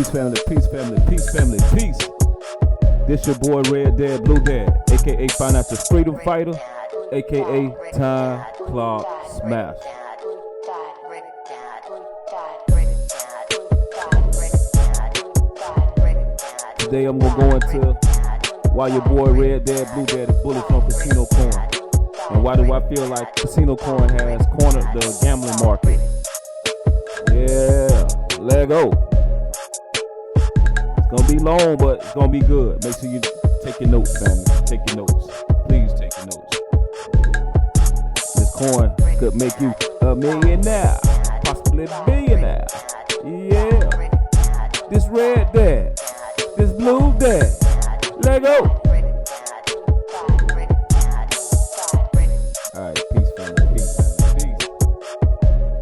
Peace family, peace family, peace family, peace. This your boy Red Dad, Blue Dad, aka Financial Freedom Fighter, aka Time Clock Smash. Today I'm gonna go into why your boy Red Dad, Blue Dad is bullish on Casinocoin, and why do I feel like Casinocoin has cornered the gambling market. Yeah, let go. It's gonna be long, but it's gonna be good. Make sure you take your notes, family. Take your notes. Please take your notes. This coin could make you a millionaire, possibly a billionaire. Yeah. This Red Dad, this Blue Dad. Let go. Alright, peace, family. Peace, family. Peace.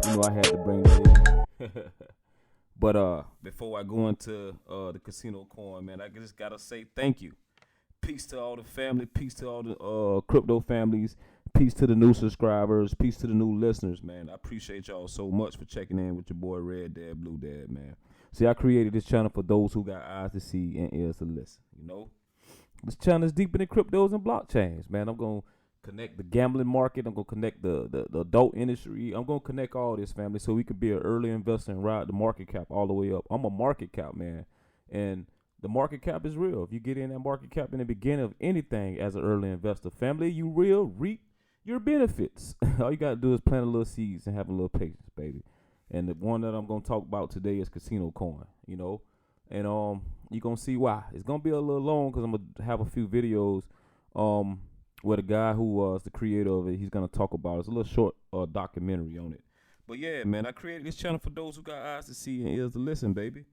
You know I had to bring that in. But before I go into the Casinocoin, man, I just gotta say thank you. Peace to all the family, peace to all the crypto families, peace to the new subscribers, peace to the new listeners, man. I appreciate y'all so much for checking in with your boy Red Dad, Blue Dad, man. See, I created this channel for those who got eyes to see and ears to listen, you know? This channel is deeper than cryptos and blockchains, man. I'm gonna connect the gambling market. I'm gonna connect the adult industry. I'm gonna connect all this, family, so we could be an early investor and ride the market cap all the way up. I'm a market cap man, and the market cap is real. If you get in that market cap in the beginning of anything as an early investor, family, you will reap your benefits. All you gotta do is plant a little seeds and have a little patience, baby. And the one that I'm gonna talk about today is Casinocoin, you know, and you're gonna see why. It's gonna be a little long because I'm gonna have a few videos where the guy who was the creator of it, he's gonna talk about it. It's a little short documentary on it. But yeah, man, I created this channel for those who got eyes to see and ears to listen, baby.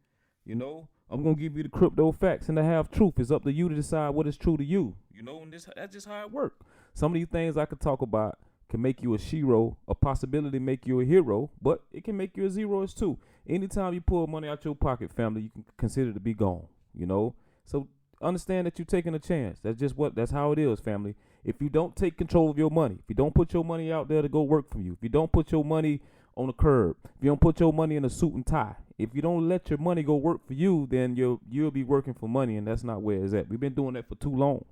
You know, I'm gonna give you the crypto facts and the half truth. It's up to you to decide what is true to you. You know, and that's just how it works. Some of these things I could talk about can make you a shero, a possibility make you a hero, but it can make you a zero as too. Anytime you pull money out your pocket, family, you can consider to be gone, you know? So understand that you're taking a chance. That's how it is, family. If you don't take control of your money, if you don't put your money out there to go work for you, if you don't put your money on the curb, if you don't put your money in a suit and tie, if you don't let your money go work for you, then you'll be working for money, and that's not where it's at. We've been doing that for too long.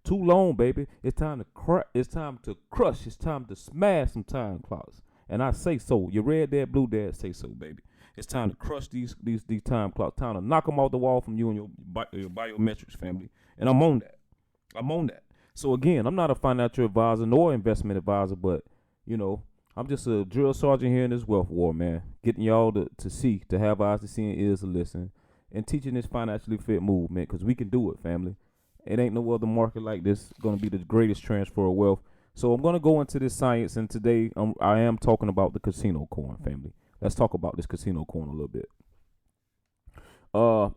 Too long, baby. It's time to crush. It's time to crush. It's time to smash some time clocks. And I say so. Your Red Dad, Blue Dad say so, baby. It's time to crush these time clocks. Time to knock them off the wall from you and your biometrics, family. And I'm on that. I'm on that. So again, I'm not a financial advisor nor investment advisor, but you know, I'm just a drill sergeant here in this wealth war, man. Getting y'all to see, to have eyes to see and ears to listen, and teaching this financially fit movement, because we can do it, family. It ain't no other market like this going to be the greatest transfer of wealth. So I'm going to go into this science, and today I am talking about the Casinocoin, family. Let's talk about this Casinocoin a little bit.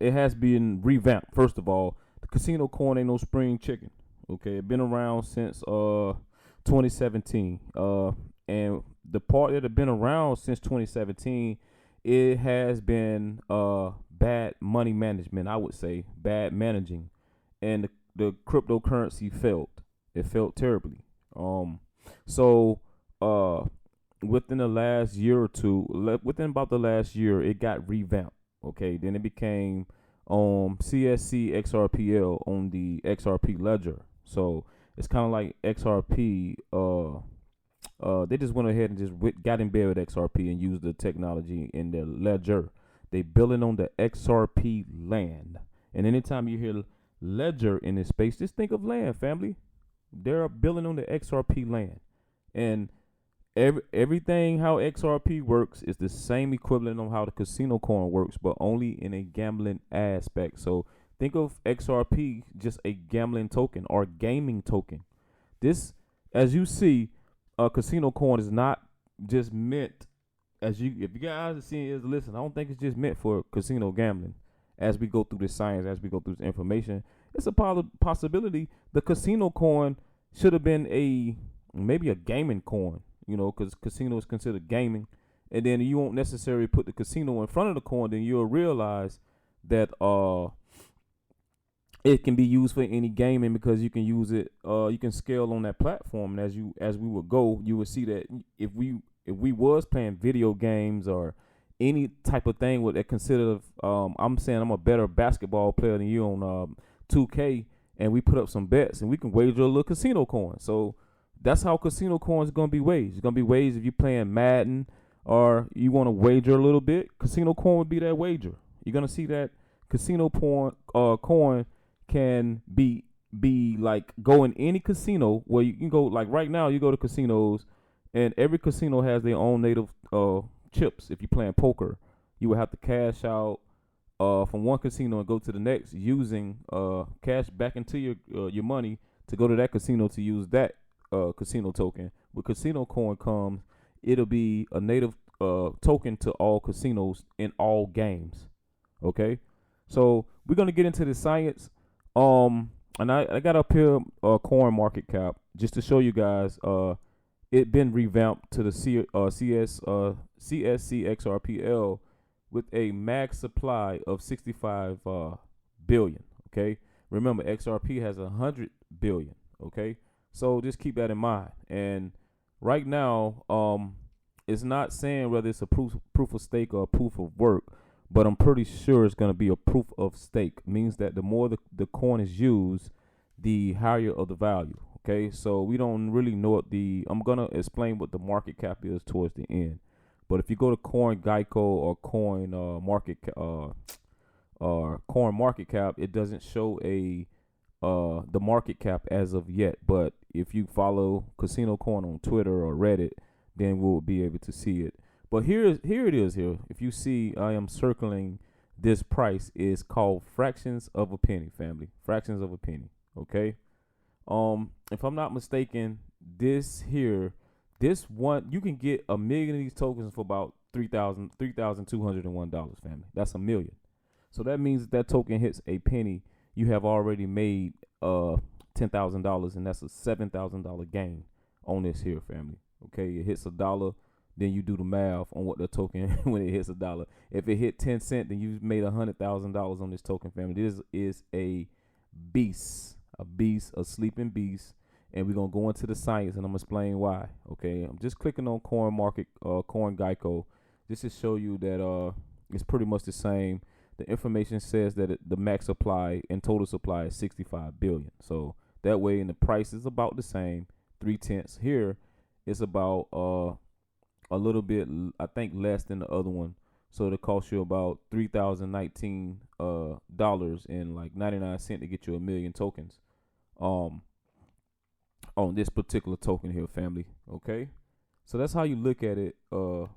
It has been revamped. First of all, the Casinocoin ain't no spring chicken. Okay, it's been around since 2017. And the part that have been around since 2017, it has been bad money management, I would say, bad managing. And the cryptocurrency failed. It failed terribly. So within the last year or two, within about the last year, it got revamped. Okay, then it became cscxrpl on the XRP ledger. So it's kind of like XRP. They just went ahead and just got in bed with XRP and used the technology in their ledger. They building on the XRP land. And anytime you hear ledger in this space, just think of land, family. They're building on the XRP land, and everything how XRP works is the same equivalent on how the Casinocoin works, but only in a gambling aspect. So think of XRP just a gambling token or gaming token. This, as you see, Casinocoin is not just meant if you got eyes to see is listen. I don't think it's just meant for casino gambling. As we go through this science, as we go through this information, it's a possibility the Casinocoin should have been maybe a gaming coin, you know, because casino is considered gaming. And then you won't necessarily put the casino in front of the coin, then you'll realize that it can be used for any gaming, because you can use it, you can scale on that platform. And as we would go, you would see that if we was playing video games or any type of thing with that considered. I'm saying I'm a better basketball player than you on 2K, and we put up some bets, and we can wager a little casino coin. So that's how casino coins is gonna be waged. It's gonna be waged if you're playing Madden or you want to wager a little bit. Casino coin would be that wager. You're gonna see that casino coin can be like go in any casino where you can go. Like right now, you go to casinos, and every casino has their own native chips. If you're playing poker, you would have to cash out from one casino and go to the next using cash back into your money to go to that casino to use that casino token. When casino coin comes, it'll be a native token to all casinos in all games. Okay, so we're gonna get into the science. And I got up here coin market cap just to show you guys. It been revamped to the cscxrpl with a max supply of 65 billion. Okay, remember XRP has 100 billion. Okay, so just keep that in mind. And right now, it's not saying whether it's a proof of stake or a proof of work, but I'm pretty sure it's going to be a proof of stake. Means that the more the coin is used, the higher of the value. Okay, so we don't really know what I'm going to explain what the market cap is towards the end. But if you go to Coin Geico or Coin Market Cap, it doesn't show the market cap as of yet. But if you follow Casino Coin on Twitter or Reddit, then we'll be able to see it. But here it is. If you see, I am circling this price. Is called fractions of a penny, family. Fractions of a penny. Okay. If I'm not mistaken, this one you can get 1 million of these tokens for about $3,201, family. That's 1 million. So that means that token hits a penny, you have already made $10,000, and that's a $7,000 gain on this here, family. Okay, it hits $1. Then you do the math on what the token when it hits $1. If it hit 10 cents, then you've made $100,000 on this token, family. This is a beast, a sleeping beast, and we're gonna go into the science, and I'm gonna explain why. Okay, I'm just clicking on Coin Geico, just to show you that it's pretty much the same. The information says that the max supply and total supply is 65 billion. So that way, and the price is about the same, 3/10. Here, it's about a little bit, I think, less than the other one. So it'll cost you about $3,019 and like 99 cents to get you 1 million tokens. On this particular token here, family. Okay, so that's how you look at it. For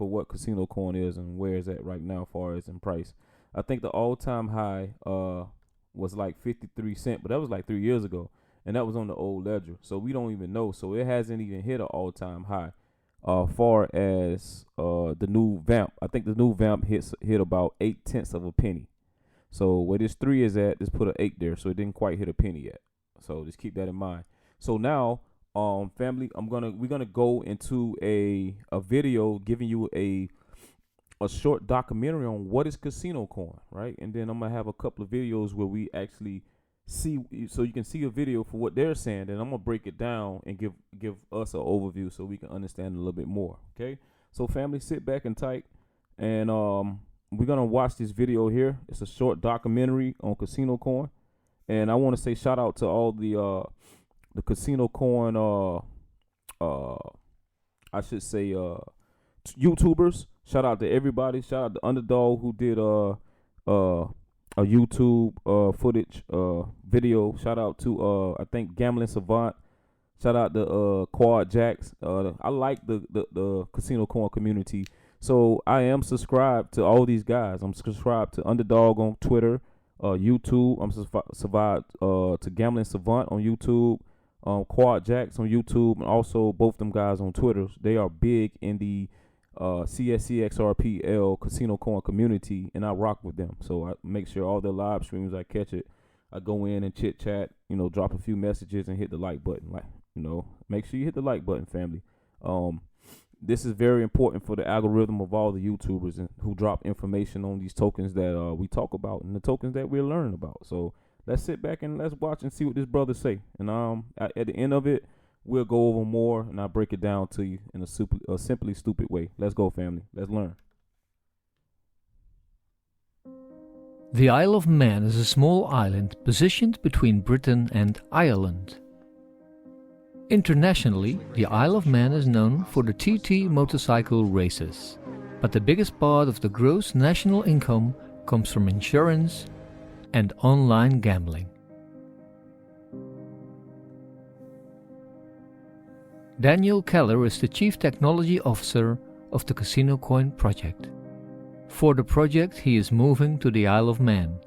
what Casino Coin is and where it's at right now, as far as in price. I think the all-time high was like 53 cents, but that was like 3 years ago, and that was on the old ledger. So we don't even know. So it hasn't even hit an all-time high. Far as the new vamp, I think the new vamp hit about 0.8 of a penny. So where this 3 is at, just put an 8 there. So it didn't quite hit a penny yet. So just keep that in mind. So now, family, we're gonna go into a video giving you a short documentary on what is Casino Coin, right? And then I'm gonna have a couple of videos where we actually see, so you can see a video for what they're saying, and I'm gonna break it down and give us an overview so we can understand a little bit more. Okay, so family, sit back and tight, and we're gonna watch this video here. It's a short documentary on Casino Coin, and I want to say shout out to all the Casino Coin I should say YouTubers. Shout out to everybody. Shout out to Underdog, who did a YouTube footage video. Shout out to I think Gambling Savant. Shout out to Quad Jacks. I like the Casino Coin community. So I am subscribed to all these guys. I'm subscribed to Underdog on Twitter, YouTube. I'm subscribed to Gambling Savant on YouTube, Quad Jacks on YouTube, and also both them guys on Twitter. They are big in the cscxrpl Casino Coin community, and I rock with them. So I make sure all their live streams, I catch it. I go in and chit chat, drop a few messages and hit the like button. Make sure you hit the like button, family. This is very important for the algorithm of all the YouTubers and who drop information on these tokens that we talk about and the tokens that we're learning about. So let's sit back and let's watch and see what this brother say. And at the end of it, We'll go over more, and I'll break it down to you in a simply stupid way. Let's go, family. Let's learn. The Isle of Man is a small island positioned between Britain and Ireland. Internationally, the Isle of Man is known for the TT motorcycle races, but the biggest part of the gross national income comes from insurance and online gambling. Daniel Keller is the Chief Technology Officer of the Casinocoin project. For the project, he is moving to the Isle of Man.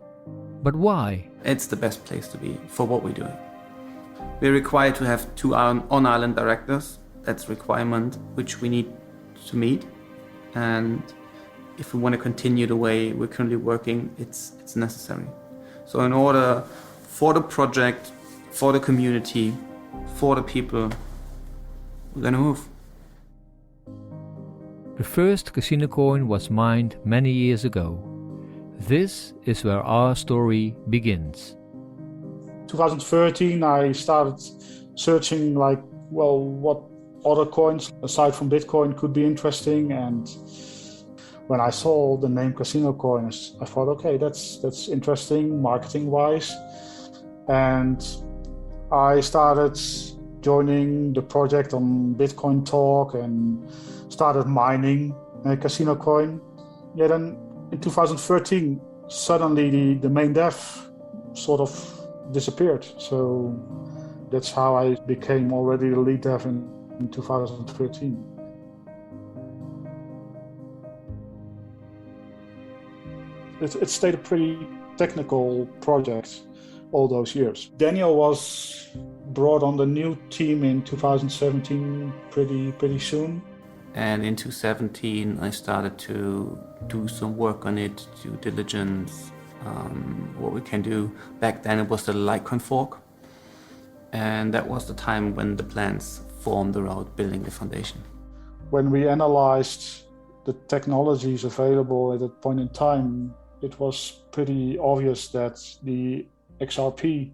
But why? It's the best place to be for what we're doing. We're required to have 2 on-island directors. That's a requirement which we need to meet. And if we want to continue the way we're currently working, it's necessary. So in order for the project, for the community, for the people, we're gonna move. The first Casinocoin was mined many years ago. This is where our story begins. 2013, I started searching what other coins aside from Bitcoin could be interesting. And when I saw the name Casinocoin, I thought, okay, that's interesting marketing-wise. And I started joining the project on Bitcoin Talk and started mining Casinocoin. Yeah, then in 2013, suddenly the main dev sort of disappeared. So that's how I became already the lead dev in 2013. It stayed a pretty technical project all those years. Daniel was brought on the new team in 2017 pretty soon. And in 2017, I started to do some work on it, due diligence, what we can do. Back then it was the Litecoin fork. And that was the time when the plans formed around building the foundation. When we analyzed the technologies available at that point in time, it was pretty obvious that the XRP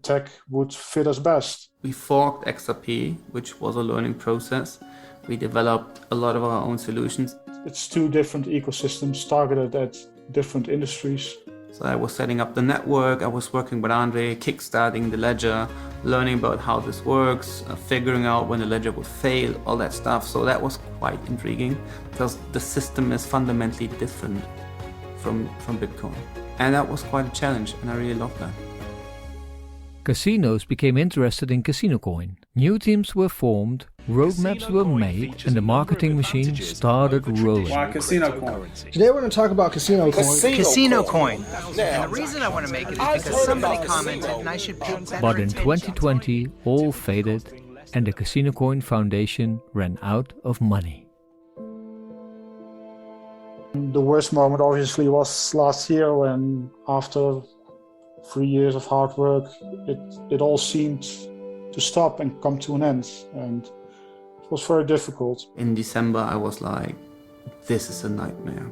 tech would fit us best. We forked XRP, which was a learning process. We developed a lot of our own solutions. It's 2 different ecosystems targeted at different industries. So I was setting up the network, I was working with Andre, kickstarting the ledger, learning about how this works, figuring out when the ledger would fail, all that stuff. So that was quite intriguing because the system is fundamentally different from Bitcoin. And that was quite a challenge, and I really loved that. Casinos became interested in Casinocoin. New teams were formed, roadmaps were made, and the marketing machine started rolling. Why Casinocoin? Today we're going to talk about Casinocoin. Casinocoin. And the reason I want to make it is because somebody commented and I should pay better But in attention. 2020, all faded, and the Casinocoin Foundation ran out of money. The worst moment obviously was last year when, after 3 years of hard work, it all seemed to stop and come to an end, and it was very difficult. In December, I was like, this is a nightmare.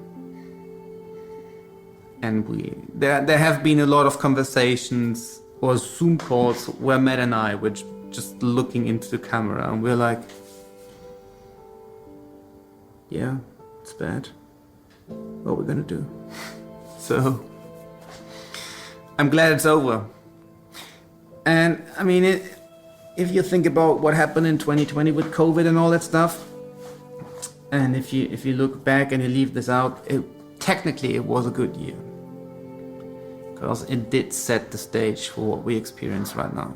And there have been a lot of conversations or Zoom calls where Matt and I were just looking into the camera, and we're like, yeah, it's bad. What are we gonna do? So I'm glad it's over. And I mean, if you think about what happened in 2020 with COVID and all that stuff, and if you look back and you leave this out, technically it was a good year, because it did set the stage for what we experience right now.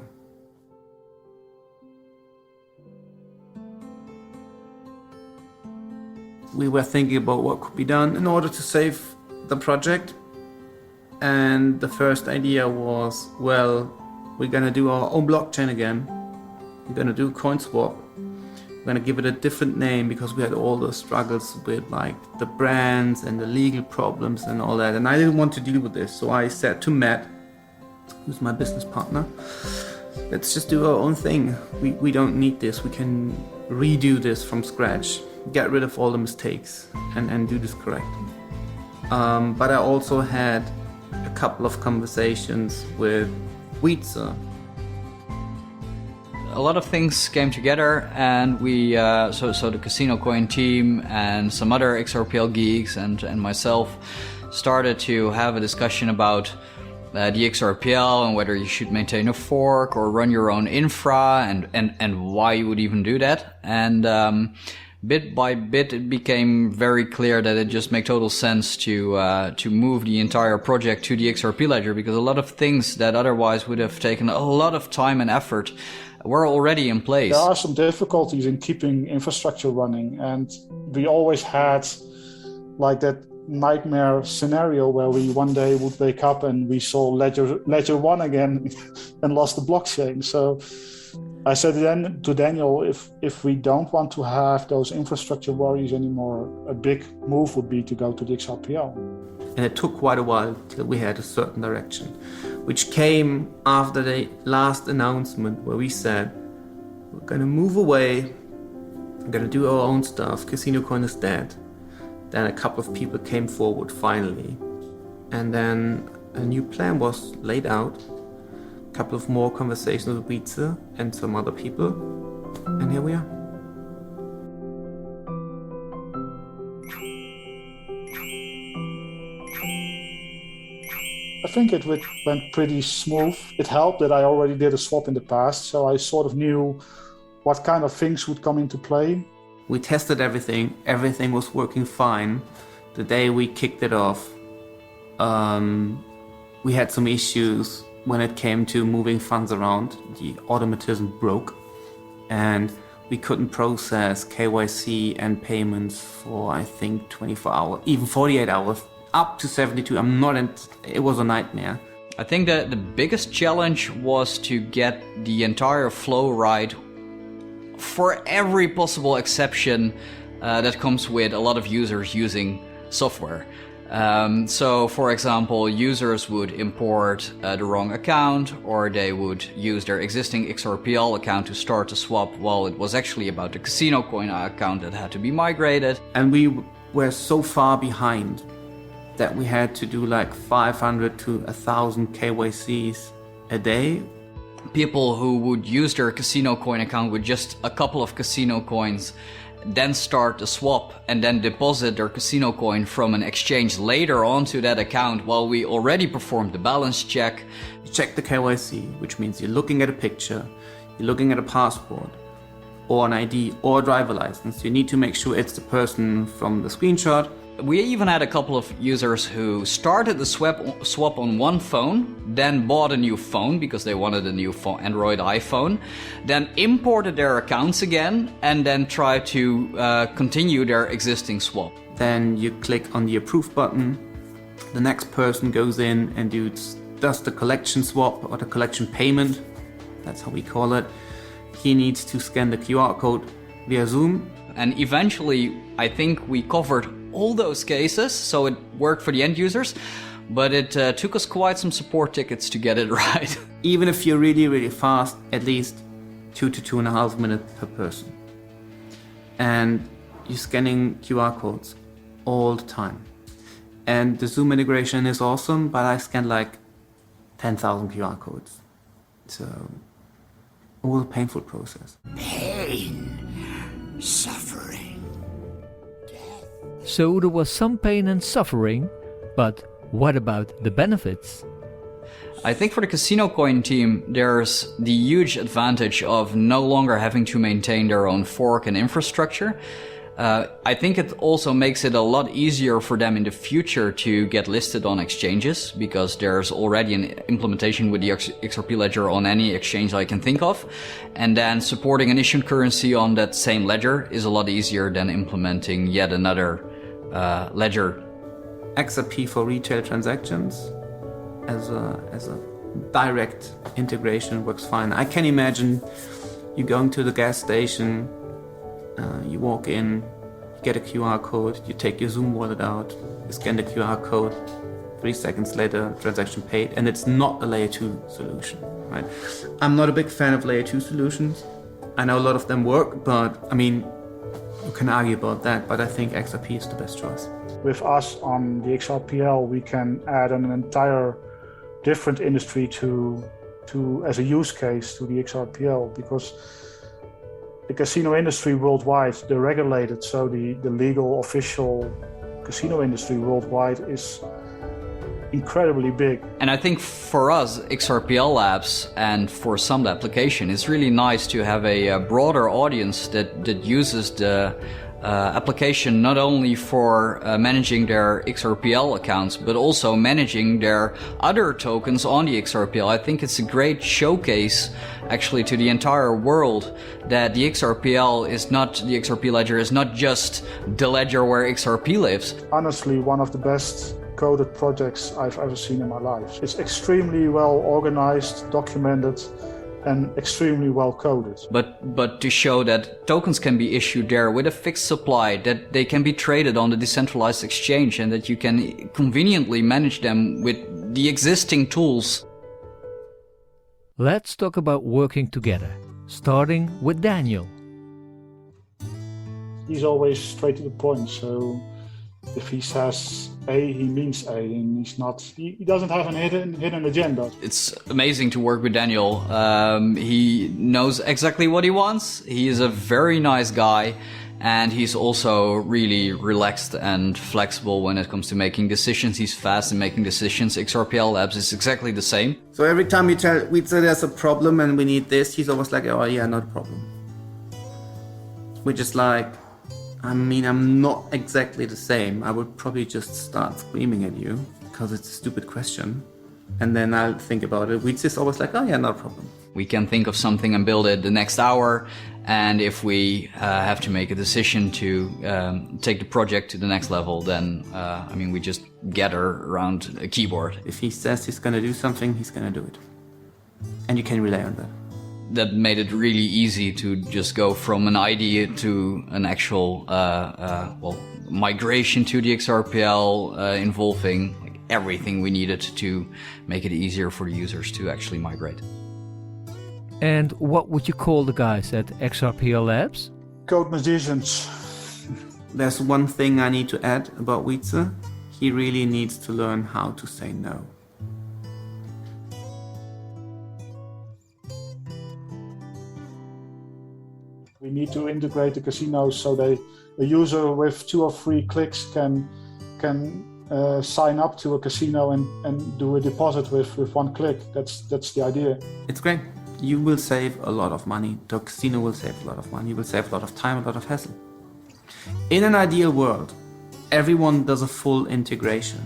We were thinking about what could be done in order to save the project. And the first idea was, well, we're gonna do our own blockchain again. We're gonna do CoinSwap. We're gonna give it a different name because we had all the struggles with like the brands and the legal problems and all that. And I didn't want to deal with this. So I said to Matt, who's my business partner, let's just do our own thing. We don't need this. We can redo this from scratch, get rid of all the mistakes and do this correct. But I also had a couple of conversations with Wietze. a lot of things came together, and we so the Casinocoin team and some other XRPL geeks and myself started to have a discussion about the XRPL and whether you should maintain a fork or run your own infra, and why you would even do that. And bit by bit, it became very clear that it just made total sense to move the entire project to the XRP ledger, because a lot of things that otherwise would have taken a lot of time and effort were already in place. There are some difficulties in keeping infrastructure running, and we always had like that nightmare scenario where we one day would wake up and we saw ledger 1 again and lost the blockchain. So I said then to Daniel, if we don't want to have those infrastructure worries anymore, a big move would be to go to the XRPL. And it took quite a while till we had a certain direction, which came after the last announcement where we said, we're going to move away, we're going to do our own stuff, Casinocoin is dead. Then a couple of people came forward finally, and then a new plan was laid out. A couple of more conversations with Wietse and some other people, and here we are. I think it went pretty smooth. It helped that I already did a swap in the past, so I sort of knew what kind of things would come into play. We tested everything. Everything was working fine. The day we kicked it off, we had some issues when it came to moving funds around. The automatism broke, and we couldn't process KYC and payments for, I think, 24 hours, even 48 hours, up to 72. It was a nightmare. I think that the biggest challenge was to get the entire flow right for every possible exception that comes with a lot of users using software. So, for example, users would import the wrong account, or they would use their existing XRPL account to start a swap while it was actually about the Casinocoin account that had to be migrated. And we were so far behind that we had to do like 500 to 1,000 KYCs a day. People who would use their Casinocoin account with just a couple of Casino coins, then start the swap and then deposit their Casinocoin from an exchange later onto that account while we already performed the balance check. You check the KYC, which means you're looking at a picture, you're looking at a passport, or an ID, or a driver license. You need to make sure it's the person from the screenshot. We even had a couple of users who started the swap on one phone, then bought a new phone because they wanted a new phone, Android iPhone, then imported their accounts again, and then tried to continue their existing swap. Then you click on the approve button. The next person goes in and does the collection swap or the collection payment. That's how we call it. He needs to scan the QR code via Zoom. And eventually, I think we covered all those cases, so it worked for the end users, but it took us quite some support tickets to get it right. Even if you're really, really fast, at least 2 to 2.5 minutes per person. And you're scanning QR codes all the time. And the Zoom integration is awesome, but I scanned like 10,000 QR codes. So, all a painful process. Pain, suffering. So there was some pain and suffering, but what about the benefits? I think for the Casinocoin team, there's the huge advantage of no longer having to maintain their own fork and infrastructure. I think it also makes it a lot easier for them in the future to get listed on exchanges, because there's already an implementation with the XRP ledger on any exchange I can think of. And then supporting an issued currency on that same ledger is a lot easier than implementing yet another ledger. XRP for retail transactions as a direct integration works fine. I can imagine you going to the gas station, you walk in, you get a QR code, you take your Zoom wallet out, you scan the QR code, 3 seconds later, transaction paid, and it's not a layer 2 solution, right? I'm not a big fan of layer 2 solutions. I know a lot of them work, but I mean, you can argue about that, but I think XRP is the best choice. With us on the XRPL, we can add an entire different industry to as a use case to the XRPL, because the casino industry worldwide, they're regulated, so the legal official casino industry worldwide is incredibly big. And I think for us, XRPL Labs, and for some application, it's really nice to have a broader audience that uses the application not only for managing their XRPL accounts, but also managing their other tokens on the XRPL. I think it's a great showcase actually to the entire world that the XRP ledger is not just the ledger where XRP lives. Honestly, one of the best coded projects I've ever seen in my life. It's extremely well organized, documented, and extremely well coded. But to show that tokens can be issued there with a fixed supply, that they can be traded on the decentralized exchange, and that you can conveniently manage them with the existing tools. Let's talk about working together, starting with Daniel. He's always straight to the point, so if he says A, he means A, and he doesn't have a hidden agenda. It's amazing to work with Daniel. He knows exactly what he wants. He is a very nice guy, and he's also really relaxed and flexible when it comes to making decisions. He's fast in making decisions. XRPL Labs is exactly the same. So every time we say there's a problem and we need this, he's always like, oh yeah, not a problem. We're just like, I'm not exactly the same. I would probably just start screaming at you because it's a stupid question. And then I'll think about it. We're just always like, oh yeah, no problem. We can think of something and build it the next hour. And if we have to make a decision to take the project to the next level, then, we just gather around a keyboard. If he says he's going to do something, he's going to do it. And you can rely on that. That made it really easy to just go from an idea to an actual migration to the XRPL involving everything we needed to make it easier for the users to actually migrate. And what would you call the guys at XRPL Labs? Code magicians. There's one thing I need to add about Wietse. He really needs to learn how to say no. We need to integrate the casinos so a user with 2 or 3 clicks can sign up to a casino and do a deposit with 1 click. That's the idea. It's great. You will save a lot of money. The casino will save a lot of money. You will save a lot of time, a lot of hassle. In an ideal world, everyone does a full integration,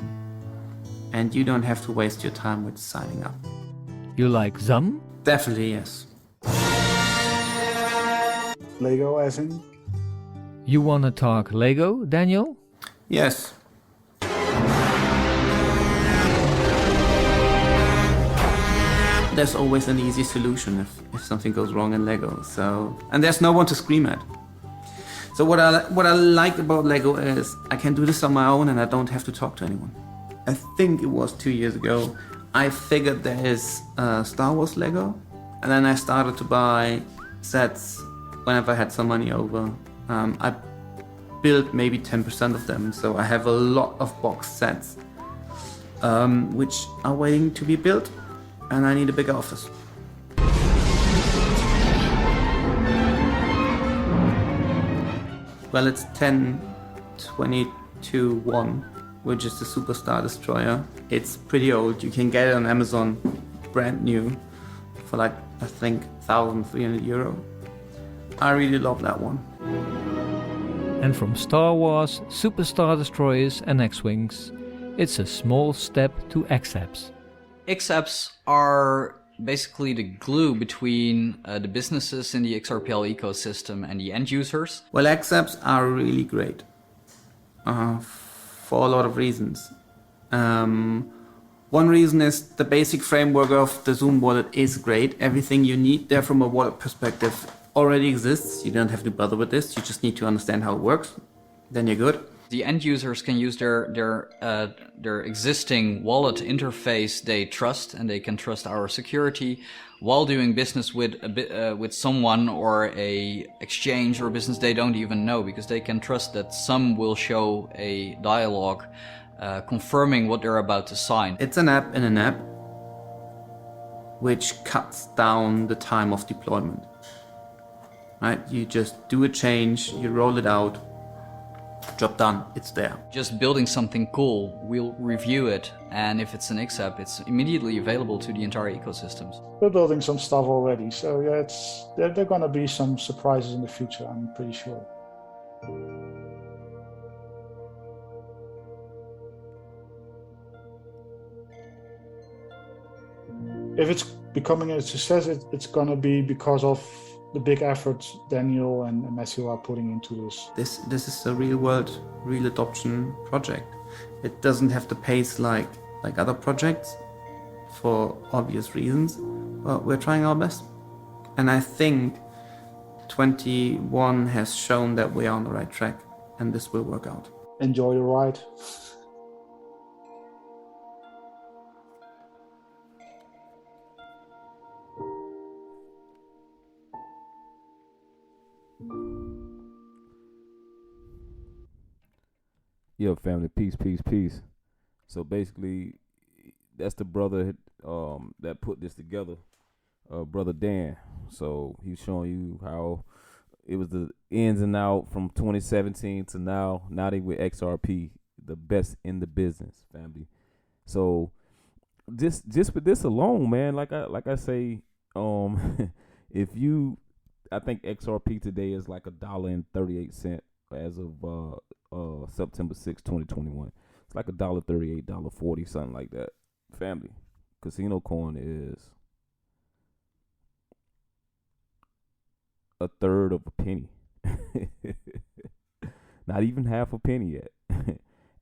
and you don't have to waste your time with signing up. You like Zam? Definitely yes. Lego as in? You wanna talk Lego, Daniel? Yes. There's always an easy solution if something goes wrong in Lego. And there's no one to scream at. So what I like about Lego is I can do this on my own and I don't have to talk to anyone. I think it was 2 years ago, I figured there is Star Wars Lego, and then I started to buy sets whenever I had some money over. I built maybe 10% of them, so I have a lot of box sets which are waiting to be built, and I need a bigger office. Well, it's 1022-1, which is the Superstar Destroyer. It's pretty old. You can get it on Amazon, brand new, for like, I think, 1,300 euro. I really love that one. And from Star Wars, Superstar Destroyers and X-Wings, it's a small step to XApps. XApps are basically the glue between the businesses in the XRPL ecosystem and the end users. Well, XApps are really great for a lot of reasons. One reason is the basic framework of the Zoom wallet is great. Everything you need there from a wallet perspective already exists. You don't have to bother with this. You just need to understand how it works. Then you're good. The end users can use their existing wallet interface they trust, and they can trust our security while doing business with someone or a exchange or a business they don't even know, because they can trust that some will show a dialogue confirming what they're about to sign. It's an app in an app. which cuts down the time of deployment. Right? You just do a change, you roll it out, job done, it's there. Just building something cool, we'll review it, and if it's an XApp, it's immediately available to the entire ecosystems. We're building some stuff already, so yeah, there are gonna be some surprises in the future, I'm pretty sure. If it's becoming a success, it's gonna be because of the big efforts Daniel and Matthew are putting into this. This is a real world, real adoption project. It doesn't have the pace like other projects for obvious reasons, but we're trying our best. And I think 21 has shown that we are on the right track, and this will work out. Enjoy the ride. Yeah, family, peace, peace, peace. So basically, that's the brother that put this together, brother Dan. So he's showing you how it was the ins and out from 2017 to now. Now they with XRP, the best in the business, family. So just with this alone, man, like I say, if you, I think XRP today is like $1.38 as of September 6, 2021. It's like $1.38, $1.40, something like that. Family, Casinocoin is a third of a penny. Not even half a penny yet.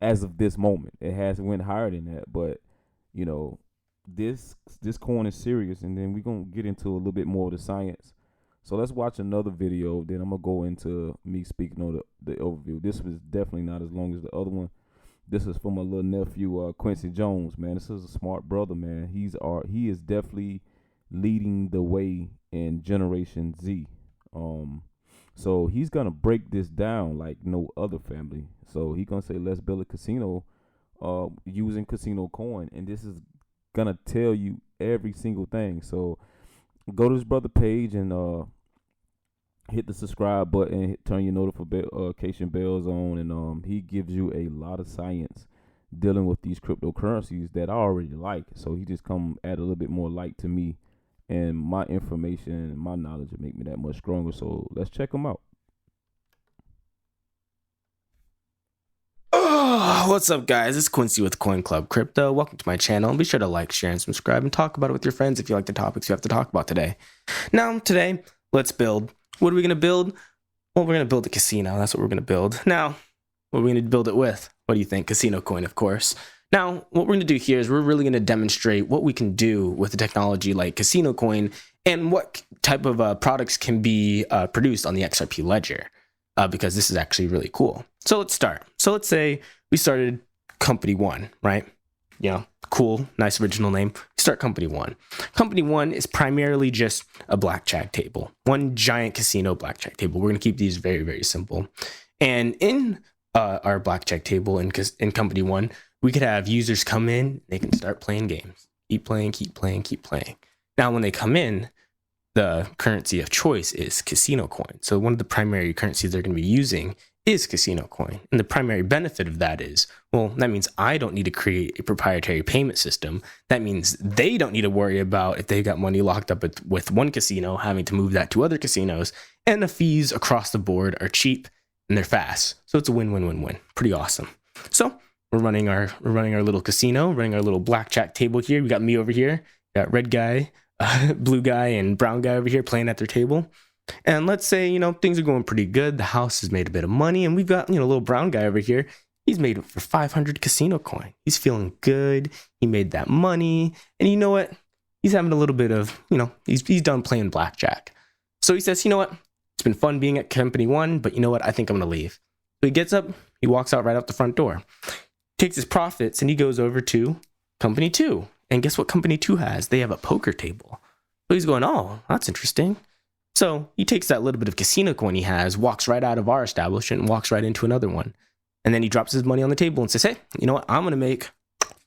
As of this moment, it hasn't went higher than that. But you know, this coin is serious, and then we're gonna get into a little bit more of the science. So let's watch another video. Then I'm gonna go into me speaking on the overview. This was definitely not as long as the other one. This is from my little nephew Quincy Jones, man. This is a smart brother, man. He is definitely leading the way in Generation Z. So he's gonna break this down like no other, family. So he's gonna say, let's build a casino using Casinocoin, and this is gonna tell you every single thing. So go to his brother page and hit the subscribe button, turn your notification bells on, and he gives you a lot of science dealing with these cryptocurrencies that I already like. So he just come add a little bit more light to me, and my information and my knowledge will make me that much stronger. So let's check him out. What's up, guys? It's Quincy with Coin Club Crypto. Welcome to my channel. Be sure to like, share, and subscribe, and talk about it with your friends if you like the topics we have to talk about today. Now, today, let's build. What are we going to build? Well, we're going to build a casino. That's what we're going to build. Now, what are we going to build it with? What do you think? Casinocoin, of course. Now, what we're going to do here is we're really going to demonstrate what we can do with a technology like Casinocoin and what type of products can be produced on the XRP ledger. Because this is actually really cool. So let's start. So let's say we started Company 1, right? You know, cool, nice original name. Start Company 1. Company 1 is primarily just a blackjack table. One giant casino blackjack table. We're going to keep these very, very simple. And in our blackjack table in Company 1, we could have users come in, they can start playing games. Keep playing, keep playing, keep playing. Now, when they come in, the currency of choice is Casinocoin. So one of the primary currencies they're going to be using is Casinocoin. And the primary benefit of that is, well, that means I don't need to create a proprietary payment system. That means they don't need to worry about if they've got money locked up with one casino, having to move that to other casinos. And the fees across the board are cheap and they're fast. So it's a win-win-win-win. Pretty awesome. So we're running our little casino, running our little blackjack table here. We got me over here, got red guy, blue guy and brown guy over here playing at their table. And let's say, things are going pretty good. The house has made a bit of money, and we've got, little brown guy over here. He's made it for 500 Casinocoin. He's feeling good. He made that money. And you know what? He's having a little bit of, he's done playing blackjack. So he says, you know what? It's been fun being at Company 1, but you know what? I think I'm going to leave. So he gets up, he walks out right out the front door, takes his profits, and he goes over to Company 2. And guess what Company 2 has? They have a poker table. So he's going, oh, that's interesting. So he takes that little bit of Casinocoin he has, walks right out of our establishment, and walks right into another one. And then he drops his money on the table and says, hey, you know what? I'm going to make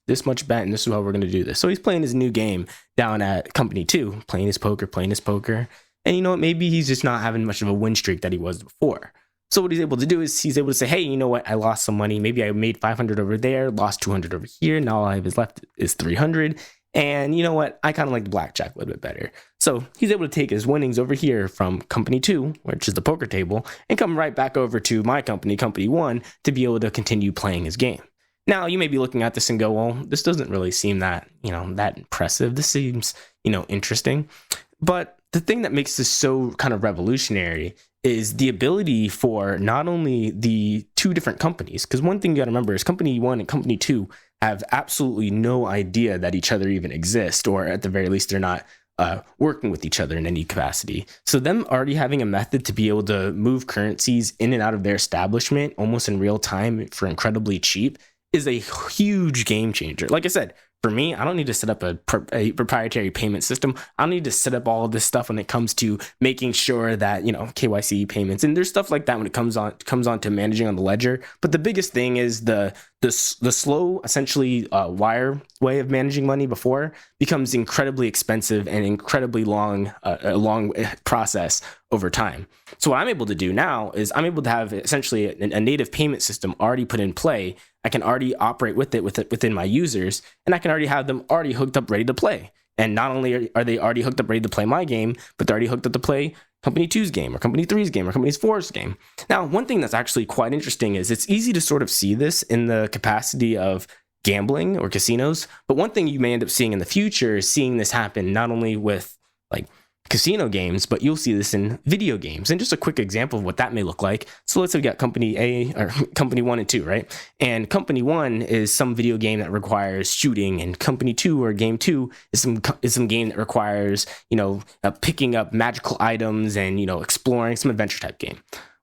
this much bet, and this is how we're going to do this. So he's playing his new game down at Company 2, playing his poker. And you know what? Maybe he's just not having much of a win streak that he was before. So what he's able to do is he's able to say, hey, you know what? I lost some money. Maybe I made 500 over there, lost 200 over here. Now all I have is left is 300. And you know what? I kind of like the blackjack a little bit better. So he's able to take his winnings over here from Company 2, which is the poker table, and come right back over to my company, Company 1, to be able to continue playing his game. Now, you may be looking at this and go, well, this doesn't really seem that, that impressive. This seems, interesting. But the thing that makes this so kind of revolutionary is the ability for not only the two different companies, because one thing you got to remember is Company 1 and Company 2 have absolutely no idea that each other even exist, or at the very least, they're not working with each other in any capacity. So them already having a method to be able to move currencies in and out of their establishment almost in real time for incredibly cheap is a huge game changer. Like I said, for me, I don't need to set up a proprietary payment system. I don't need to set up all of this stuff when it comes to making sure that, KYC payments, and there's stuff like that when it comes on to managing on the ledger. But the biggest thing is the slow, essentially wire way of managing money before becomes incredibly expensive and incredibly long, a long process over time. So what I'm able to do now is I'm able to have essentially a native payment system already put in play. I can already operate with it within my users, and I can already have them already hooked up, ready to play. And not only are they already hooked up, ready to play my game, but they're already hooked up to play Company 2's game or Company 3's game or Company 4's game. Now, one thing that's actually quite interesting is it's easy to sort of see this in the capacity of gambling or casinos. But one thing you may end up seeing in the future is seeing this happen not only with like casino games, but you'll see this in video games. And just a quick example of what that may look like. So let's say we got Company A or Company 1 and 2, right? And Company 1 is some video game that requires shooting, and Company 2 or Game 2 is some game that requires, picking up magical items and, exploring, some adventure type game.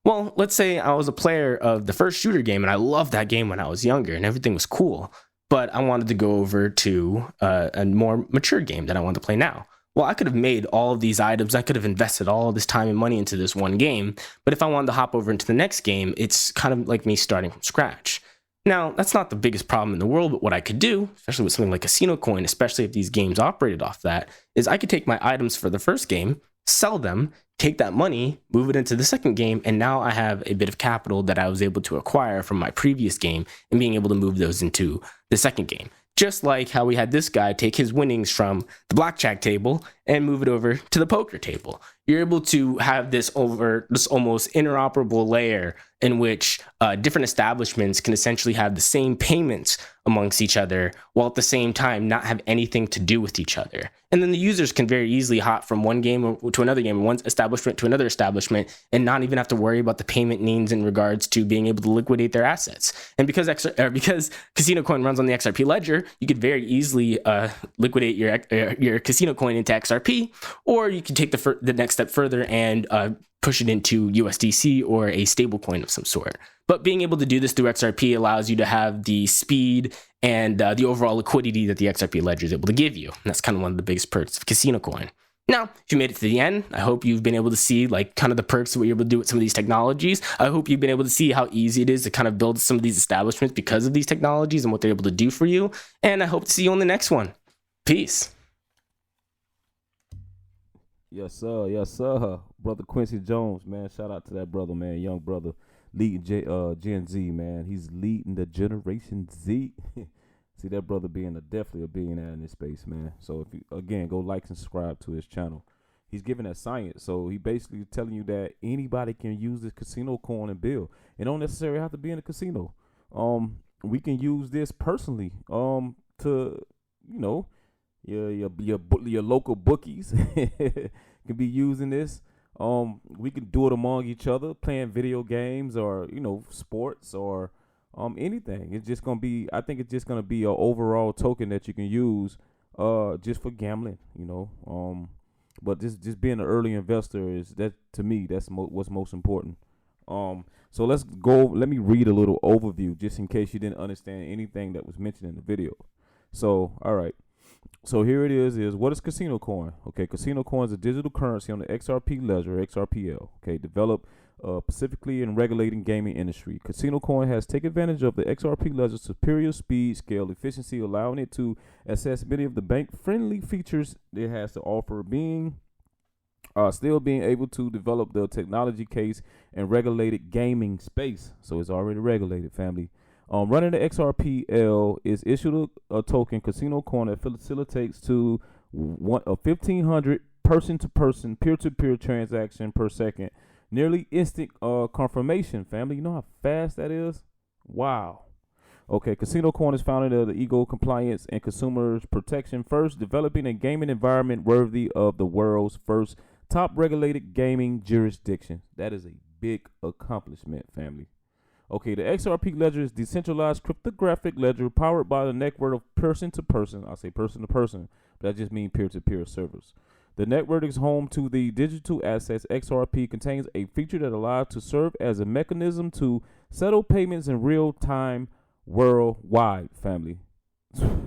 Well, let's say I was a player of the first shooter game and I loved that game when I was younger and everything was cool, but I wanted to go over to a more mature game that I wanted to play now. Well, I could have made all of these items. I could have invested all of this time and money into this one game. But if I wanted to hop over into the next game, it's kind of like me starting from scratch. Now, that's not the biggest problem in the world, but what I could do, especially with something like Casinocoin, especially if these games operated off that, is I could take my items for the first game, sell them, take that money, move it into the second game, and now I have a bit of capital that I was able to acquire from my previous game and being able to move those into the second game. Just like how we had this guy take his winnings from the blackjack table and move it over to the poker table. You're able to have this almost interoperable layer in which different establishments can essentially have the same payments amongst each other while at the same time not have anything to do with each other. And then the users can very easily hop from one game to another game, one establishment to another establishment, and not even have to worry about the payment needs in regards to being able to liquidate their assets. And because Casinocoin runs on the XRP ledger, you could very easily liquidate your Casinocoin into XRP, or you can take the next step further and push it into USDC or a stablecoin of some sort. But being able to do this through XRP allows you to have the speed and the overall liquidity that the XRP ledger is able to give you. And that's kind of one of the biggest perks of Casinocoin. Now, if you made it to the end, I hope you've been able to see like kind of the perks of what you're able to do with some of these technologies. I hope you've been able to see how easy it is to kind of build some of these establishments because of these technologies and what they're able to do for you. And I hope to see you on the next one. Peace. Yes, sir. Yes, sir. Brother Quincy Jones, man. Shout out to that brother, man. Young brother leading Gen Z, man. He's leading the Generation Z. See that brother being definitely a billionaire in this space, man. So if you, again, go like and subscribe to his channel. He's giving that science. So he basically telling you that anybody can use this Casinocoin and build. It don't necessarily have to be in a casino. We can use this personally to, your local bookies can be using this. We can do it among each other, playing video games or sports or anything. It's just gonna be. I think it's just gonna be an overall token that you can use just for gambling. But just being an early investor is that to me that's what's most important. So let's go. Let me read a little overview just in case you didn't understand anything that was mentioned in the video. So all right. So here it is what is Casinocoin? Okay, Casinocoin is a digital currency on the XRP ledger, XRPL. Okay, developed specifically in regulating gaming industry. Casinocoin has taken advantage of the XRP ledger's superior speed, scale, efficiency, allowing it to access many of the bank-friendly features it has to offer, still being able to develop the technology case and regulated gaming space. So it's already regulated, family. Running the XRPL is issued a token, Casinocoin, that facilitates to 1,500 person-to-person, peer-to-peer transaction per second. Nearly instant confirmation, family. You know how fast that is? Wow. Okay, Casinocoin is founded of the Ego Compliance and Consumers Protection First, developing a gaming environment worthy of the world's first top regulated gaming jurisdiction. That is a big accomplishment, family. Okay, the XRP ledger is decentralized cryptographic ledger powered by the network of person-to-person. I say person-to-person, but that just means peer-to-peer servers. The network is home to the digital assets. XRP contains a feature that allows to serve as a mechanism to settle payments in real time worldwide, family.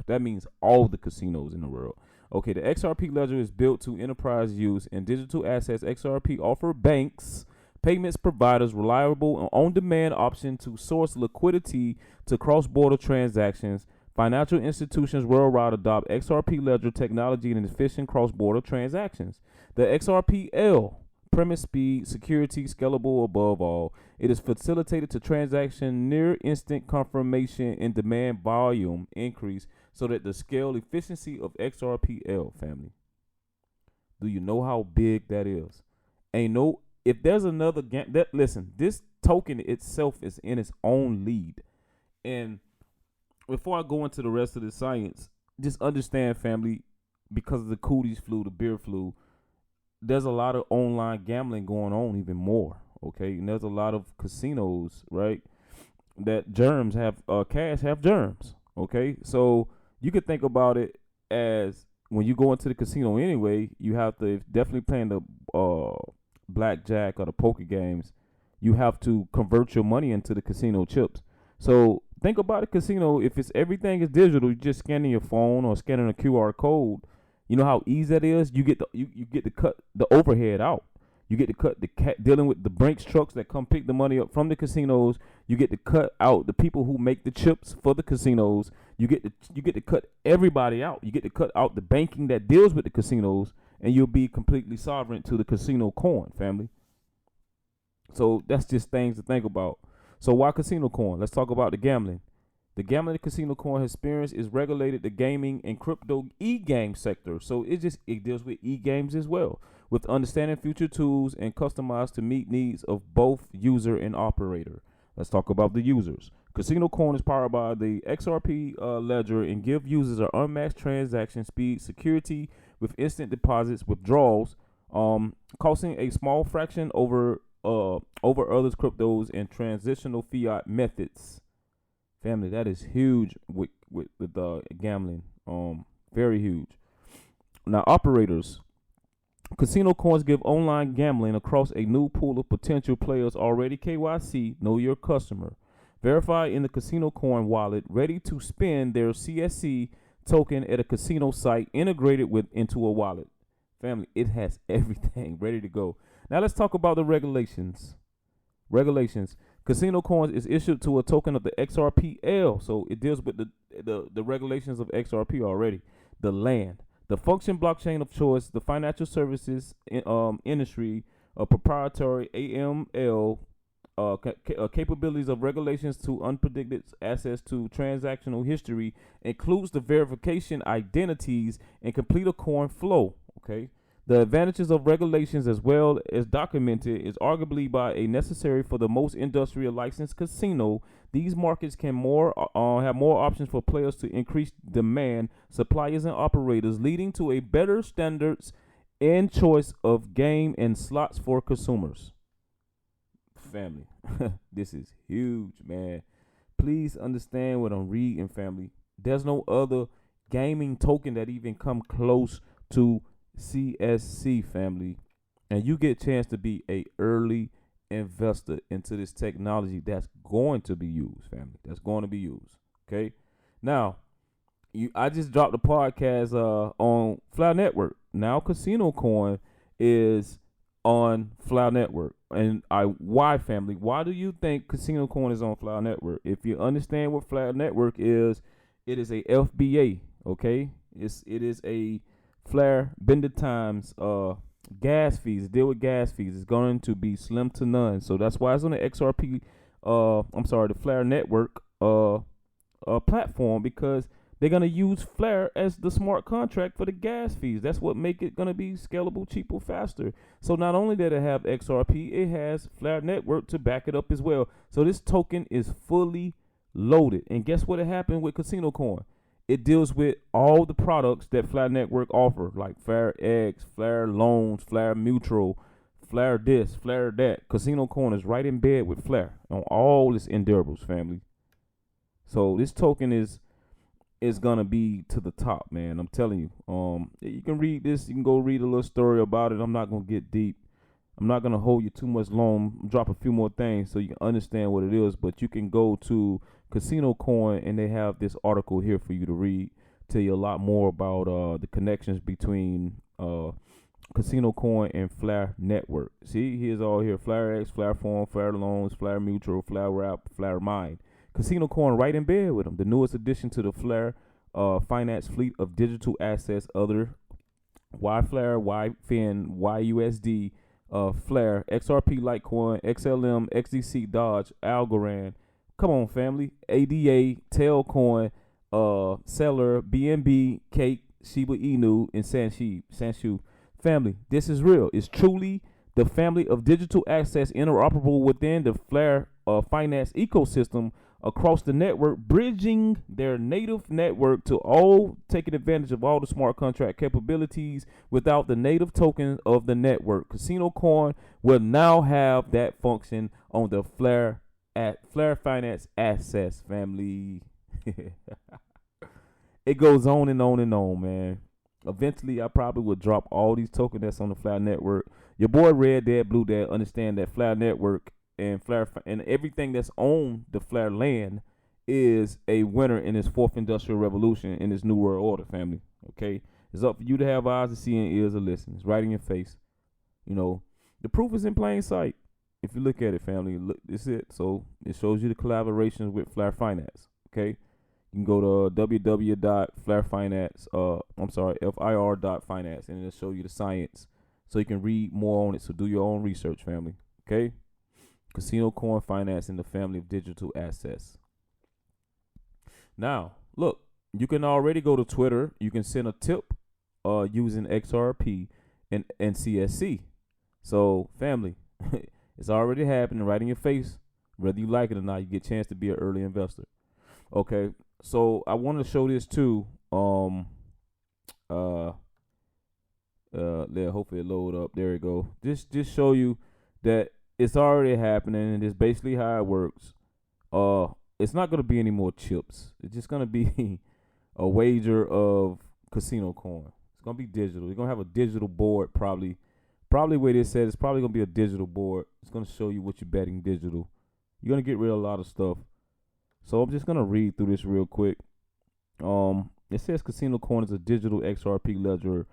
That means all the casinos in the world. Okay, the XRP ledger is built to enterprise use and digital assets. XRP offer banks, payments providers, reliable and on-demand option to source liquidity to cross-border transactions. Financial institutions worldwide adopt XRP ledger technology and efficient cross-border transactions. The XRPL, premise speed, security, scalable above all. It is facilitated to transaction near instant confirmation and demand volume increase so that the scale efficiency of XRPL, family. Do you know how big that is? If there's another game listen, this token itself is in its own lead. And before I go into the rest of the science, just understand, family, because of the cooties flu, the beer flu, there's a lot of online gambling going on even more, okay? And there's a lot of casinos, right, that germs have, cash have germs, okay? So you could think about it as when you go into the casino anyway, you have to, definitely playing the blackjack or the poker games, you have to convert your money into the casino chips. So think about a casino. If it's everything is digital, you just scanning your phone or scanning a QR code. You know how easy that is. You get to cut the overhead out. You get to cut dealing with the Brinks trucks that come pick the money up from the casinos. You get to cut out the people who make the chips for the casinos. You get to cut everybody out. You get to cut out the banking that deals with the casinos, and you'll be completely sovereign to the casino coin, family. So that's just things to think about. So why Casinocoin? Let's talk about the gambling. The gambling Casinocoin experience is regulated the gaming and crypto e-game sector. So it deals with e-games as well, with understanding future tools and customized to meet needs of both user and operator. Let's talk about the users. Casinocoin is powered by the XRP ledger and give users an unmatched transaction speed, security with instant deposits, withdrawals, costing a small fraction over others cryptos and transitional fiat methods. Family, that is huge with the gambling. Very huge. Now, operators. Casino coins give online gambling across a new pool of potential players already KYC, know your customer. Verify in the Casinocoin wallet, ready to spend their CSC token at a casino site integrated into a wallet. Family, it has everything ready to go. Now let's talk about the regulations. Casinocoin is issued to a token of the XRPL, so it deals with the regulations of XRP already. The land, the function blockchain of choice, the financial services industry, proprietary AML capabilities of regulations to unpredicted access to transactional history, includes the verification identities and complete a coin flow. Okay. The advantages of regulations as well as documented is arguably by a necessary for the most industrial licensed casino. These markets can have more options for players to increase demand, suppliers and operators, leading to a better standards and choice of game and slots for consumers. Family, this is huge, man. Please understand what I'm reading, family. There's no other gaming token that even come close to CSC, family, and you get a chance to be a early investor into this technology that's going to be used, family. That's going to be used. Okay. Now, I just dropped the podcast on Fly Network. Now, Casinocoin is on Flower Network. And why, family? Why do you think Casinocoin is on Flower Network? If you understand what Flower Network is, it is a FBA. Okay, it is a Flare Bender Times gas fees. Deal with gas fees. It's going to be slim to none. So that's why it's on the XRP. The Flare Network platform, because they're gonna use Flare as the smart contract for the gas fees. That's what make it gonna be scalable, cheaper, faster. So not only did it have XRP, it has Flare Network to back it up as well. So this token is fully loaded. And guess what happened with Casinocoin? It deals with all the products that Flare Network offer, like Flare X, Flare Loans, Flare Mutual, Flare this, Flare that. Casinocoin is right in bed with Flare on all its endurables, family. So this token is gonna be to the top, man. I'm telling you. You can read this. You can go read a little story about it. I'm not gonna get deep. I'm not gonna hold you too much long. Drop a few more things so you can understand what it is. But you can go to Casinocoin and they have this article here for you to read. Tell you a lot more about the connections between Casinocoin and Flare Network. See, here's all here: Flare X, Flare Farm, Flare Loans, Flare Mutual, Flare Wrap, Flare Mine. Casinocoin right in bed with them. The newest addition to the Flare finance fleet of digital assets, other YFlare, YFin, YUSD, Flare, XRP Litecoin, XLM, XDC Dodge, Algorand. Come on, family. ADA, Tailcoin, Seller, BNB, Cake, Shiba Inu, and Sanshu. Family, this is real. It's truly the family of digital assets interoperable within the Flare finance ecosystem across the network, bridging their native network to all, taking advantage of all the smart contract capabilities without the native token of the network. Casinocoin will now have that function on the Flare finance assets, family. It goes on and on and on, man. Eventually, I probably will drop all these tokens that's on the Flare network. Your boy Red Dad, Blue Dad understand that Flare network and Flare and everything that's on the Flare land is a winner in this fourth industrial revolution in this new world order, family. Okay, it's up for you to have eyes to see and ears to listen. It's right in your face. You know, the proof is in plain sight. If you look at it, family, look, this is it. So it shows you the collaborations with Flare Finance. Okay, you can go to www.flarefinance. FIR.finance, and it'll show you the science, so you can read more on it. So do your own research, family. Okay. Casinocoin financing the family of digital assets. Now, look, you can already go to Twitter. You can send a tip using XRP and CSC. So, family, it's already happening right in your face. Whether you like it or not, you get a chance to be an early investor. Okay, so I want to show this too. There, hopefully it load up. There we go. Just show you that it's already happening, and it's basically how it works. It's not gonna be any more chips. It's just gonna be a wager of Casinocoin. It's gonna be digital. You're gonna have a digital board, probably where they said it's probably gonna be a digital board. It's gonna show you what you're betting digital. You're gonna get rid of a lot of stuff. So I'm just gonna read through this real quick. It says Casinocoin is a digital XRP ledger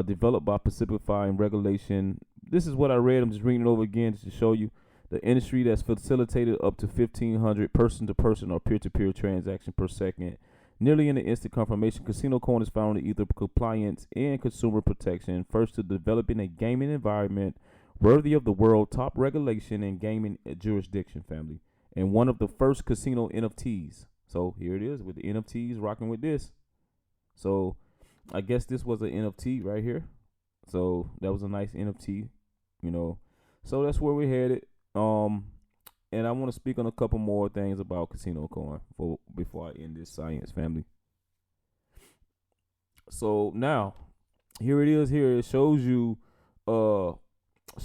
developed by Pacificifying Regulation. This is what I read. I'm just reading it over again just to show you the industry that's facilitated up to 1,500 person-to-person or peer-to-peer transaction per second. Nearly in the instant confirmation, Casinocoin is found in either compliance and consumer protection. First to developing a gaming environment worthy of the world top regulation and gaming jurisdiction, family. And one of the first casino NFTs. So here it is with the NFTs rocking with this. So I guess this was an NFT right here. So that was a nice NFT, you know. So that's where we're headed. And I want to speak on a couple more things about Casinocoin before I end this science, family. So now, here it is. Here it shows you. Shout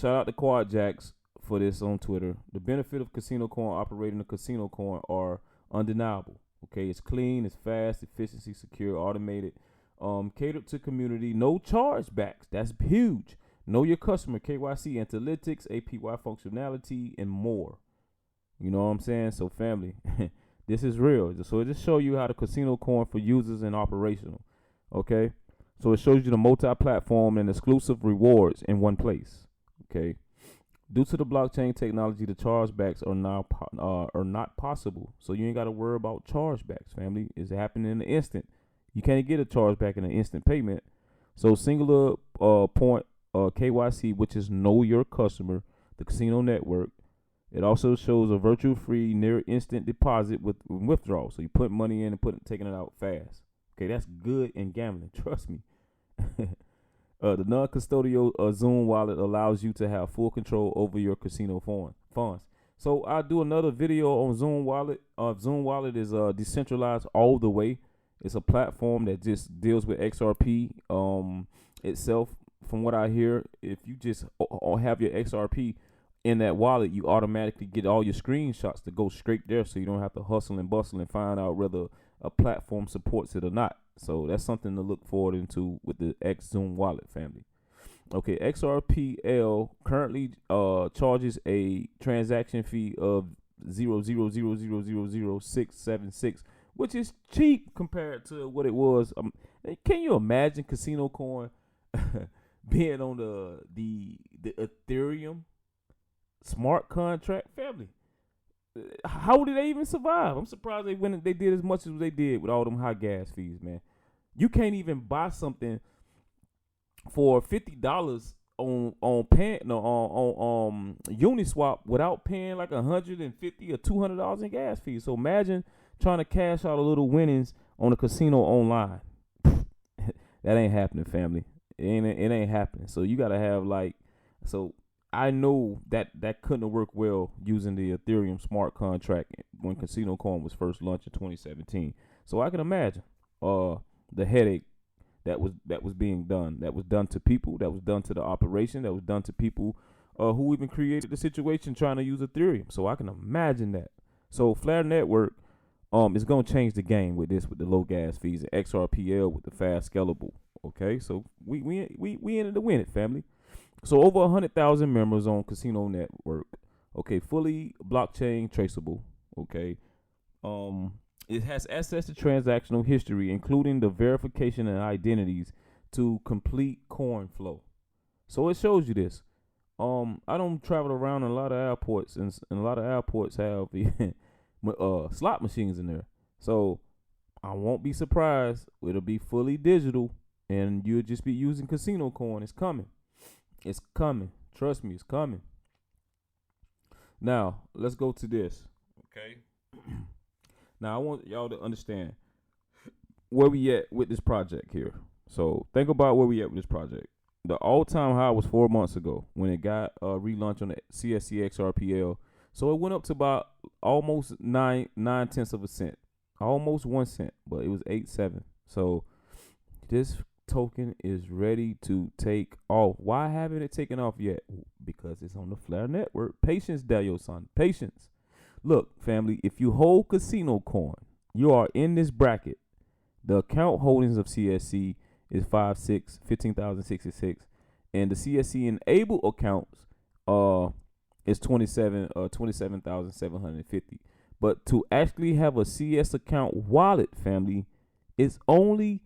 out to Quad Jacks for this on Twitter. The benefit of Casinocoin operating a Casinocoin are undeniable. Okay, it's clean, it's fast, efficiency, secure, automated, catered to community, no chargebacks. That's huge. Know your customer, KYC, analytics, APY functionality, and more. You know what I'm saying? So, family, this is real. So it just show you how the Casinocoin for users and operational. Okay, so it shows you the multi-platform and exclusive rewards in one place. Okay. Due to the blockchain technology, the chargebacks are not possible. So you ain't got to worry about chargebacks, family. It's happening in an instant. You can't get a chargeback in an instant payment. So singular point KYC, which is know your customer, the casino network. It also shows a virtual free near instant deposit with withdrawal. So you put money in and taking it out fast. Okay, that's good in gambling. Trust me. The non-custodial Zoom wallet allows you to have full control over your casino funds. So I'll do another video on Zoom wallet. Zoom wallet is decentralized all the way. It's a platform that just deals with XRP itself. From what I hear, if you just have your XRP in that wallet, you automatically get all your screenshots to go straight there, so you don't have to hustle and bustle and find out whether a platform supports it or not. So that's something to look forward into with the X Zoom wallet family. Okay, XRPL currently charges a transaction fee of 0.0000676, which is cheap compared to what it was. Can you imagine Casinocoin being on the Ethereum smart contract family? How did they even survive? I'm surprised they did as much as they did with all them high gas fees, man. You can't even buy something for $50 on Uniswap without paying like $150 or $200 in gas fees. So imagine trying to cash out a little winnings on a casino online. That ain't happening, family. It ain't happening. So you gotta have I know that couldn't have worked well using the Ethereum smart contract when Casinocoin was first launched in 2017. So I can imagine the headache that was being done. That was done to people. That was done to the operation. That was done to people who even created the situation trying to use Ethereum. So I can imagine that. So Flare Network is gonna change the game with this, with the low gas fees, and XRPL with the fast scalable. Okay, so we in it to win it, family. So over 100,000 members on Casino Network. Okay, fully blockchain traceable. Okay, it has access to transactional history, including the verification and identities to complete coin flow. So it shows you this. I don't travel around in a lot of airports, and a lot of airports have slot machines in there. So I won't be surprised. It'll be fully digital, and you'll just be using Casinocoin. It's coming. It's coming. Trust me, it's coming. Now, let's go to this. Okay. Now, I want y'all to understand where we at with this project here. So, think about where we at with this project. The all-time high was 4 months ago when it got relaunched on the cscxrpl. So, it went up to about almost 9/10 of a cent. Almost 1 cent, but it was 8.7. So, this token is ready to take off. Why haven't it taken off yet? Because it's on the Flare Network. Patience, Dayo-san. Patience. Look, family, if you hold Casinocoin, you are in this bracket. The account holdings of CSC is 15,066, and the CSC enabled accounts is 27,750. But to actually have a CS account wallet, family, it's only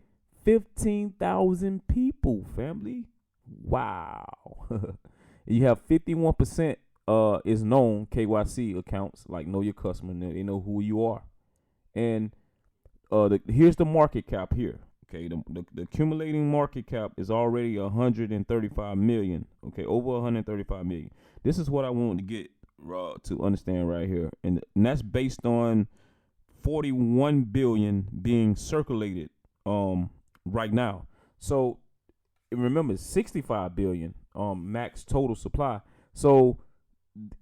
15,000 people, family. Wow. You have 51% is known KYC accounts, like know your customer, they know who you are. And here's the market cap here. Okay, the accumulating market cap is already 135 million. Okay, over 135 million. This is what I want to get to understand right here, and that's based on 41 billion being circulated right now. So remember, 65 billion max total supply. So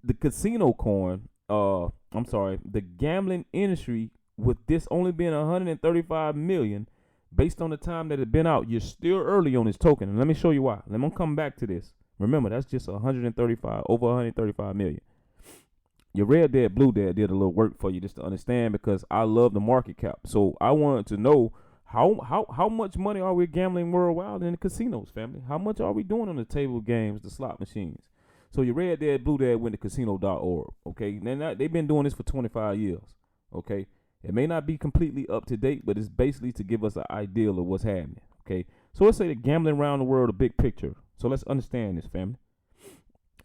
the Casinocoin, the gambling industry, with this only being 135 million, based on the time that it's been out, you're still early on this token. And let me show you why. Let me come back to this. Remember, that's just over 135 million. Your Red Dead, Blue Dead did a little work for you just to understand, because I love the market cap. So I wanted to know how much money are we gambling worldwide in the casinos, family? How much are we doing on the table games, the slot machines? So your Red Dead, Blue Dead went to casino.org. Okay, they've been doing this for 25 years. Okay, it may not be completely up to date, but it's basically to give us an idea of what's happening. Okay, so let's say the gambling around the world, a big picture. So let's understand this, family.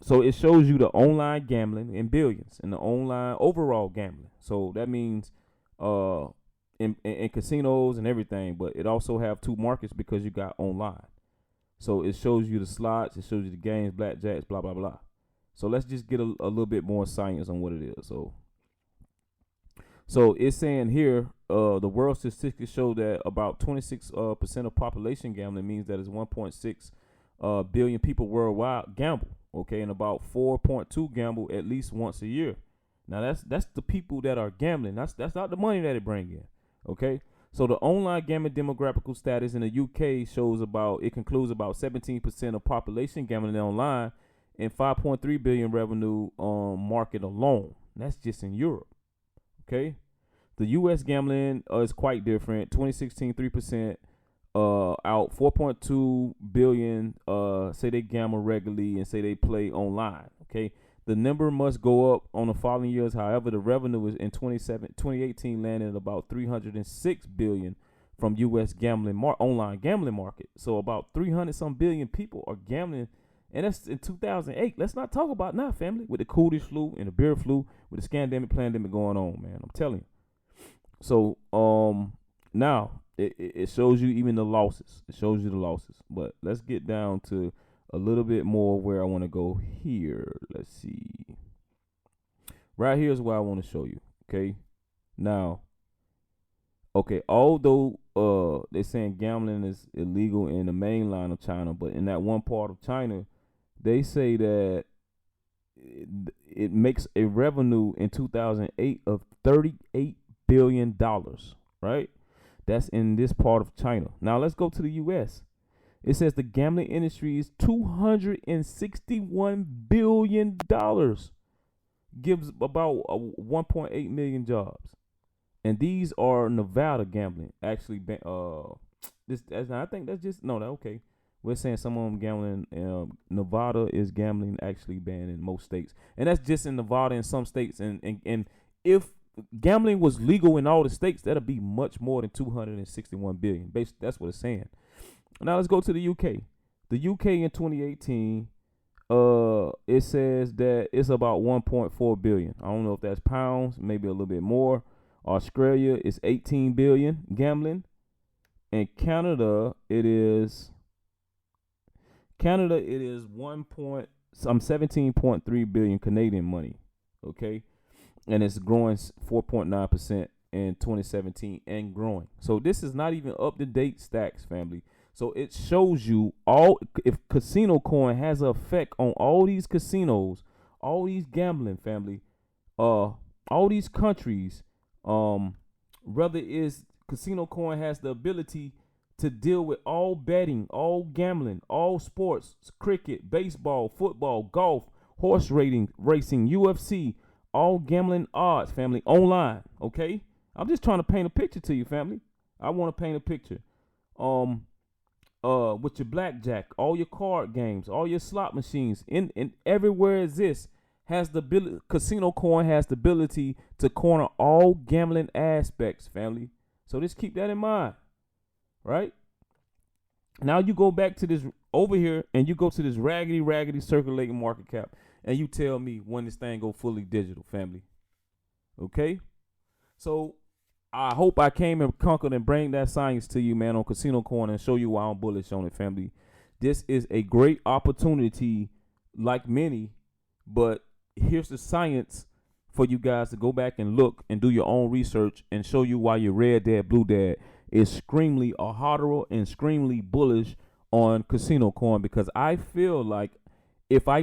So it shows you the online gambling in billions and the online overall gambling. So that means in casinos and everything, but it also have two markets because you got online. So it shows you the slots, it shows you the games, blackjacks, blah blah blah. So let's just get a little bit more science on what it is. So it's saying here, the world statistics show that about 26% of population gambling means that it's 1.6 billion people worldwide gamble. Okay, and about 4.2 gamble at least once a year. Now that's the people that are gambling. That's not the money that it bring in. Okay, so the online gambling demographical status in the UK concludes about 17% of population gambling online and 5.3 billion revenue market alone. That's just in Europe. Okay, the U.S. gambling is quite different. 2016, 3%. Out 4.2 billion say they gamble regularly and say they play online. Okay, the number must go up on the following years. However, the revenue is in 2018 landed at about 306 billion from U.S. online gambling market. So about 300 some billion people are gambling, and that's in 2008. Let's not talk about now, family, with the Coolidge flu and the beer flu, with the scandemic pandemic going on, man. I'm telling you. So now. It shows you even the losses. It shows you the losses. But let's get down to a little bit more where I want to go here. Let's see. Right here is what I want to show you. Okay. Now, okay, although they're saying gambling is illegal in the mainland of China, but in that one part of China, they say that it makes a revenue in 2008 of $38 billion, right? That's in this part of China. Now let's go to the U.S. It says the gambling industry is $261 billion, gives about 1.8 million jobs, and these are Nevada gambling. Actually, I think that's just okay. We're saying some of them gambling. Nevada is gambling actually banned in most states, and that's just in Nevada and some states. And if gambling was legal in all the states, that'd be much more than 261 billion. That's what it's saying. Now let's go to the UK. The UK in 2018, it says that it's about 1.4 billion. I don't know if that's pounds, maybe a little bit more. Australia is 18 billion gambling, and Canada it is 17.3 billion Canadian money. Okay. And it's growing 4.9% in 2017 and growing. So this is not even up-to-date stacks, family. So it shows you if Casinocoin has an effect on all these casinos, all these gambling, family, all these countries, whether it's Casinocoin has the ability to deal with all betting, all gambling, all sports, cricket, baseball, football, golf, horse racing, UFC, all gambling odds, family, online. Okay, I'm just trying to paint a picture to you, family. I want to paint a picture. With your blackjack, all your card games, all your slot machines, in everywhere exists has the ability. Casinocoin has the ability to corner all gambling aspects, family. So just keep that in mind, right? Now you go back to this over here, and you go to this raggedy circulating market cap. And you tell me when this thing go fully digital, family. Okay? So I hope I came and conquered and bring that science to you, man, on Casinocoin and show you why I'm bullish on it, family. This is a great opportunity, like many, but here's the science for you guys to go back and look and do your own research and show you why your red dad, blue dad is extremely a hodler and extremely bullish on Casinocoin, because I feel like if I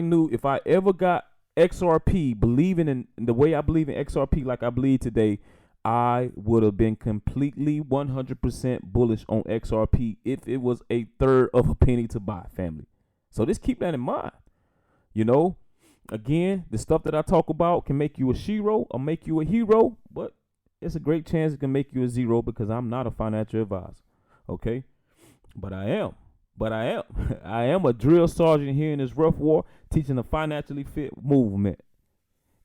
ever got XRP, believing in the way I believe in XRP like I believe today, I would have been completely 100% bullish on XRP if it was a third of a penny to buy, family. So just keep that in mind. You know, again, the stuff that I talk about can make you a shiro or make you a hero, but it's a great chance it can make you a zero, because I'm not a financial advisor. Okay? But I am. I am a drill sergeant here in this rough war, teaching a financially fit movement.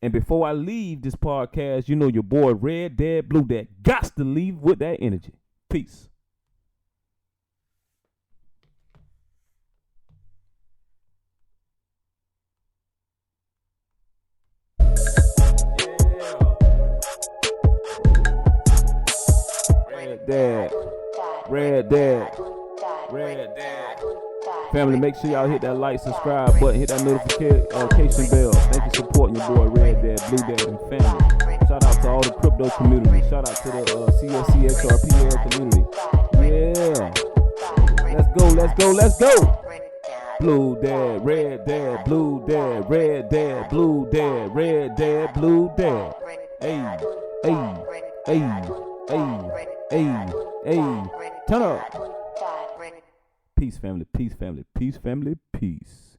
And before I leave this podcast, you know your boy Red Dad, Blue Dad got to leave with that energy. Peace. Red Dad. Red Dad. Family, make sure y'all hit that like, subscribe button, hit that notification bell. Thank you for supporting your boy Red Dad, Blue Dad, and family. Shout out to all the crypto community. Shout out to the cscxrpl community. Yeah. Let's go, let's go, let's go. Blue Dad, Red Dad, Blue Dad, Red Dad, Blue Dad, Red Dad, Blue Dad. Hey, hey, hey, hey, hey, hey. Turn up. Peace, family, peace, family, peace, family, peace.